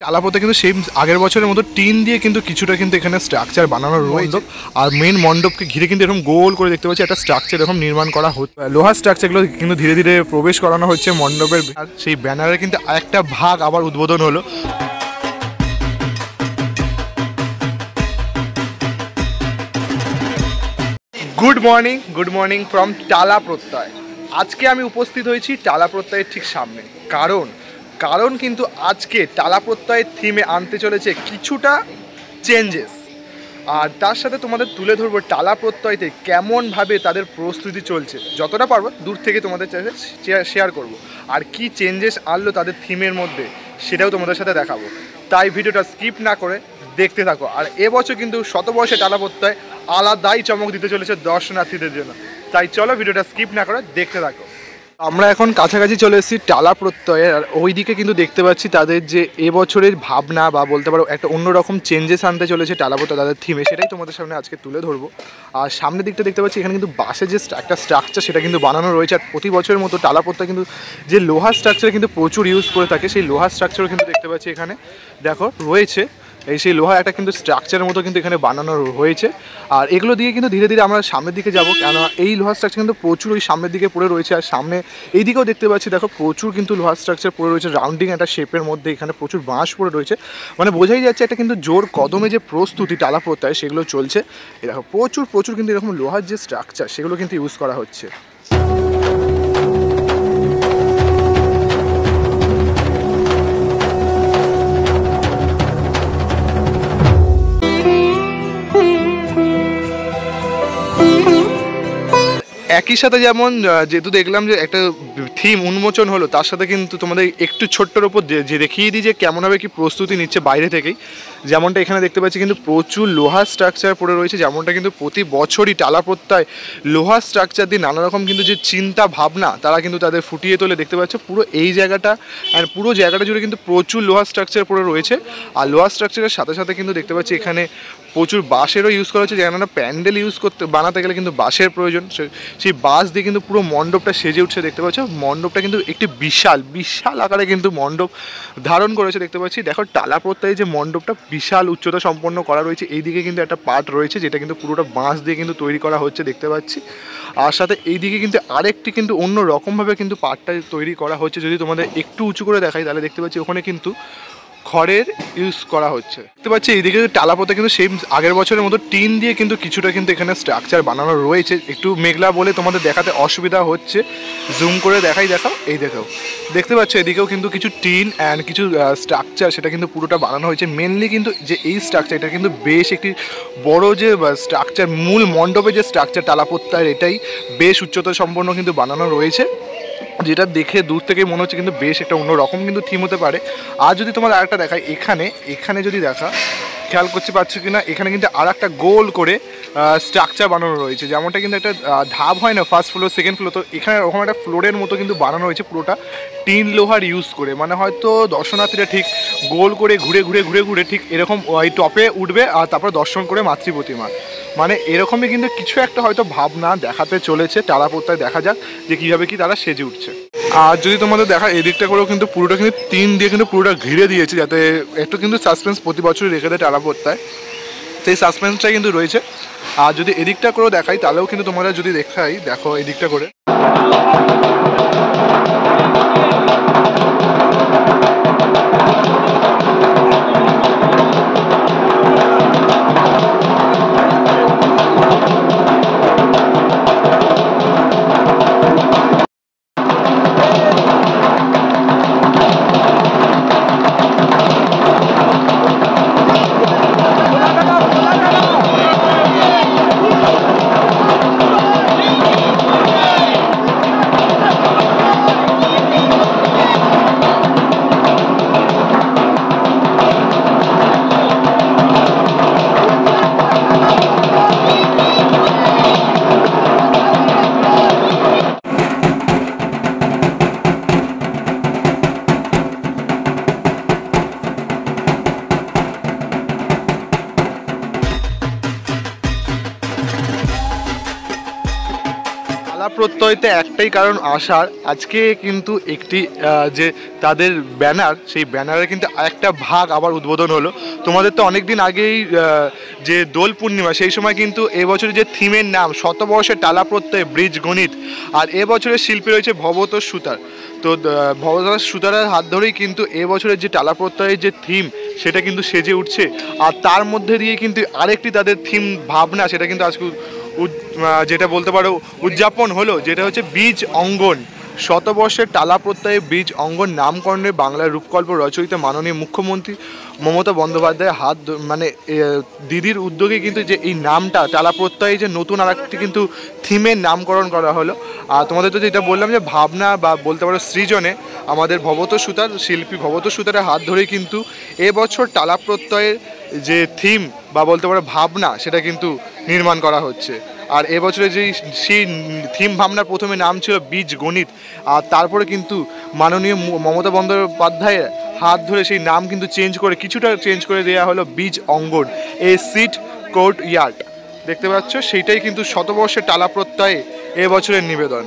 টালাপোতে কিন্তু সেম আগের বছরের মতো টিন দিয়ে কিন্তু কিছুটা কিন্তু এখানে স্ট্রাকচার বানানো রয়েছে। আর মেন মণ্ডপকে ঘিরে কিন্তু এরকম গোল করে দেখতে পাচ্ছি একটা স্ট্রাকচার এরকম নির্মাণ করা হচ্ছে। লোহার স্ট্রাকচারগুলো কিন্তু ধীরে ধীরে প্রবেশ করানো হচ্ছে মণ্ডপের। সেই ব্যানারের কিন্তু একটা ভাগ আবার উদ্বোধন হলো। গুড মর্নিং ফ্রম টালা প্রত্যয়। আজকে আমি উপস্থিত হয়েছি টালা প্রত্যয়ের ঠিক সামনে। কারণ কিন্তু আজকে টালা প্রত্যয়ের থিমে আনতে চলেছে কিছুটা চেঞ্জেস, আর তার সাথে তোমাদের তুলে ধরবো টালা প্রত্যয়তে কেমনভাবে তাদের প্রস্তুতি চলছে। যতটা পারবো দূর থেকে তোমাদের সাথে শেয়ার করব, আর কি চেঞ্জেস আনলো তাদের থিমের মধ্যে সেটাও তোমাদের সাথে দেখাবো। তাই ভিডিওটা স্কিপ না করে দেখতে থাকো। আর এবছর কিন্তু শতবর্ষে টালা প্রত্যয় আলাদাই চমক দিতে চলেছে দর্শনার্থীদের জন্য। তাই চলো ভিডিওটা স্কিপ না করে দেখতে থাকো। আমরা এখন কাছাকাছি চলে এসেছি টালা প্রত্যয়ের, আর ওইদিকে কিন্তু দেখতে পাচ্ছি তাদের যে এবছরের ভাবনা বা বলতে পারো একটা অন্যরকম চেঞ্জেস আনতে চলেছে টালা প্রত্যয় তাদের থিমে, সেটাই তোমাদের সামনে আজকে তুলে ধরবো। আর সামনের দিকটা দেখতে পাচ্ছি এখানে কিন্তু বাসের যে একটা স্ট্রাকচার সেটা কিন্তু বানানো রয়েছে। আর প্রতি বছরের মতো টালা প্রত্যয় কিন্তু যে লোহার স্ট্রাকচার কিন্তু প্রচুর ইউজ করে থাকে, সেই লোহার স্ট্রাকচারও কিন্তু দেখতে পাচ্ছি এখানে দেখো রয়েছে। এই সেই লোহা একটা কিন্তু স্ট্রাকচারের মতো কিন্তু এখানে বানানো হয়েছে। আর এগুলো দিয়ে কিন্তু ধীরে ধীরে আমরা সামনের দিকে যাবো, কেন এই লোহার স্ট্রাকচার কিন্তু প্রচুর ওই সামনের দিকে পড়ে রয়েছে। আর সামনে এই দিকেও দেখতে পাচ্ছি দেখো প্রচুর কিন্তু লোহার স্ট্রাকচার পড়ে রয়েছে রাউন্ডিং একটা শেপের মধ্যে। এখানে প্রচুর বাঁশ পড়ে রয়েছে, মানে বোঝাই যাচ্ছে একটা কিন্তু জোর কদমে যে প্রস্তুতি টালা প্রত্যয় সেগুলো চলছে। এই দেখো প্রচুর কিন্তু এরকম লোহার যে স্ট্রাকচার সেগুলো কিন্তু ইউজ করা হচ্ছে। একই সাথে যেমন যেহেতু দেখলাম যে একটা থিম উন্মোচন হলো, তার সাথে কিন্তু তোমাদের একটু ছোট্টর ওপর যে দেখিয়ে দিই যে কেমনভাবে কি প্রস্তুতি নিচ্ছে বাইরে থেকেই। যেমনটা এখানে দেখতে পাচ্ছি কিন্তু প্রচুর লোহার স্ট্রাকচার পড়ে রয়েছে, যেমনটা কিন্তু প্রতি বছরই টালা প্রত্যয় লোহার স্ট্রাকচার দিয়ে নানা রকম কিন্তু যে চিন্তা ভাবনা তারা কিন্তু তাদের ফুটিয়ে তোলে। দেখতে পাচ্ছ পুরো এই জায়গাটা অ্যান্ড পুরো জায়গাটা জুড়ে কিন্তু প্রচুর লোহার স্ট্রাকচার পড়ে রয়েছে। আর লোহার স্ট্রাকচারের সাথে সাথে কিন্তু দেখতে পাচ্ছি এখানে প্রচুর বাঁশেরও ইউজ করা হচ্ছে। যেন প্যান্ডেল বানাতে গেলে কিন্তু বাঁশের প্রয়োজন, সেই বাঁশ দিয়ে কিন্তু পুরো মণ্ডপটা সেজে উঠছে। দেখতে পাচ্ছ মণ্ডপটা কিন্তু একটি বিশাল আকারে কিন্তু মণ্ডপ ধারণ করেছে। দেখতে পাচ্ছি দেখো টালা প্রত্যয়ে যে মণ্ডপটা বিশাল উচ্চতা সম্পন্ন করা রয়েছে। এইদিকে কিন্তু একটা পার্ট রয়েছে যেটা কিন্তু পুরোটা বাঁশ দিয়ে কিন্তু তৈরি করা হচ্ছে দেখতে পাচ্ছি। আর সাথে এইদিকে কিন্তু আরেকটি কিন্তু অন্য রকমভাবে কিন্তু পার্টটা তৈরি করা হচ্ছে। যদি তোমাদের একটু উঁচু করে দেখাই তাহলে দেখতে পাচ্ছি ওখানে কিন্তু খড়ের ইউজ করা হচ্ছে। দেখতে পাচ্ছি এইদিকে টালা প্রত্যয় কিন্তু সেম আগের বছরের মতো টিন দিয়ে কিন্তু কিছুটা কিন্তু এখানে স্ট্রাকচার বানানো রয়েছে। একটু মেঘলা বলে তোমাদের দেখাতে অসুবিধা হচ্ছে, জুম করে দেখাও এই দেখো দেখতে পাচ্ছ এদিকেও কিন্তু কিছু টিন অ্যান্ড কিছু স্ট্রাকচার সেটা কিন্তু পুরোটা বানানো হয়েছে। মেনলি কিন্তু যে এই স্ট্রাকচার এটা কিন্তু বেশ একটি বড় যে স্ট্রাকচার, মূল মণ্ডপের যে স্ট্রাকচার টালা প্রত্যয়ের এটাই বেশ উচ্চতা সম্পন্ন কিন্তু বানানো রয়েছে, যেটা দেখে দূর থেকে মনে হচ্ছে কিন্তু বেশ একটা অন্যরকম কিন্তু থিম হতে পারে। আর যদি তোমার আরেকটা দেখায় এখানে যদি খেয়াল করতে পারছো কিনা, এখানে কিন্তু আর একটা গোল করে স্ট্রাকচার বানানো রয়েছে। যেমনটা কিন্তু একটা ধাপ হয় না ফার্স্ট ফ্লোর সেকেন্ড ফ্লোর, তো এখানে ওরকম একটা ফ্লোরের মতো কিন্তু বানানো হয়েছে পুরোটা টিন লোহার ইউজ করে। মানে হয়তো দর্শনার্থীরা ঠিক গোল করে ঘুরে ঠিক এরকম ওই টপে উঠবে আর তারপর দর্শন করে মাতৃ প্রতিমা, মানে এরকমই কিন্তু কিছু একটা হয়তো ভাবনা দেখাতে চলেছে টালা প্রত্যয়। দেখা যাক যে কীভাবে কি তারা সেজে উঠছে। আর যদি তোমাদের দেখা এদিকটা করেও কিন্তু পুরোটা কিন্তু টিন দিয়ে কিন্তু পুরোটা ঘিরে দিয়েছে, যাতে একটু কিন্তু সাসপেন্স প্রতি বছরই রেখে দেয় টালা প্রত্যয়, সেই সাসপেন্সটা কিন্তু রয়েছে। আর যদি এদিকটা করেও দেখাই তাহলেও কিন্তু তোমরা যদি দেখো এদিকটা করে প্রত্যয়তে একটাই কারণ আসার, আজকে কিন্তু একটি যে তাদের ব্যানার, সেই ব্যানারে কিন্তু একটা ভাগ আবার উদ্বোধন হলো। তোমাদের তো অনেক দিন আগেই যে দোল পূর্ণিমা, সেই সময় কিন্তু এবছরের যে থিমের নাম শতবর্ষের টালা প্রত্যয় ব্রিজ গণিত, আর এবছরের শিল্পী রয়েছে ভবতোষ সুতার। তো ভবতোষ সুতারের হাত ধরেই কিন্তু এবছরের যে টালা প্রত্যয়ের যে থিম সেটা কিন্তু সেজে উঠছে। আর তার মধ্যে দিয়ে কিন্তু আরেকটি তাদের থিম ভাবনা, সেটা কিন্তু আজকে যেটা বলতে পারো উদযাপন হলো, যেটা হচ্ছে বীজ অঙ্গন। শতবর্ষের টালা প্রত্যয়ে বীজ অঙ্গন নামকরণের বাংলার রূপকল্প রচয়িতা মাননীয় মুখ্যমন্ত্রী মমতা বন্দ্যোপাধ্যায়ের হাত মানে দিদির উদ্যোগে কিন্তু যে এই নামটা টালা প্রত্যয়ে যে নতুন আর একটি কিন্তু থিমের নামকরণ করা হলো। আর তোমাদের তো যেটা বললাম যে ভাবনা বা বলতে পারো সৃজনে আমাদের ভবতোষ সুতার শিল্পী ভবতোষ সুতারের হাত ধরেই কিন্তু এবছর টালা প্রত্যয়ের যে থিম বা বলতে পারো ভাবনা সেটা কিন্তু নির্মাণ করা হচ্ছে। আর এবছরে যেই সেই থিম ভাবনার প্রথমে নাম ছিল বীজ গণিত, আর তারপরে কিন্তু মাননীয় মমতা বন্দ্যোপাধ্যায়ের হাত ধরে সেই নাম কিন্তু কিছুটা চেঞ্জ করে দেওয়া হলো বীজ অঙ্গন, এ সিট কোর্ট ইয়ার্ড। দেখতে পাচ্ছ সেইটাই কিন্তু শতবর্ষের টালা প্রত্যয়ে এবছরের নিবেদন।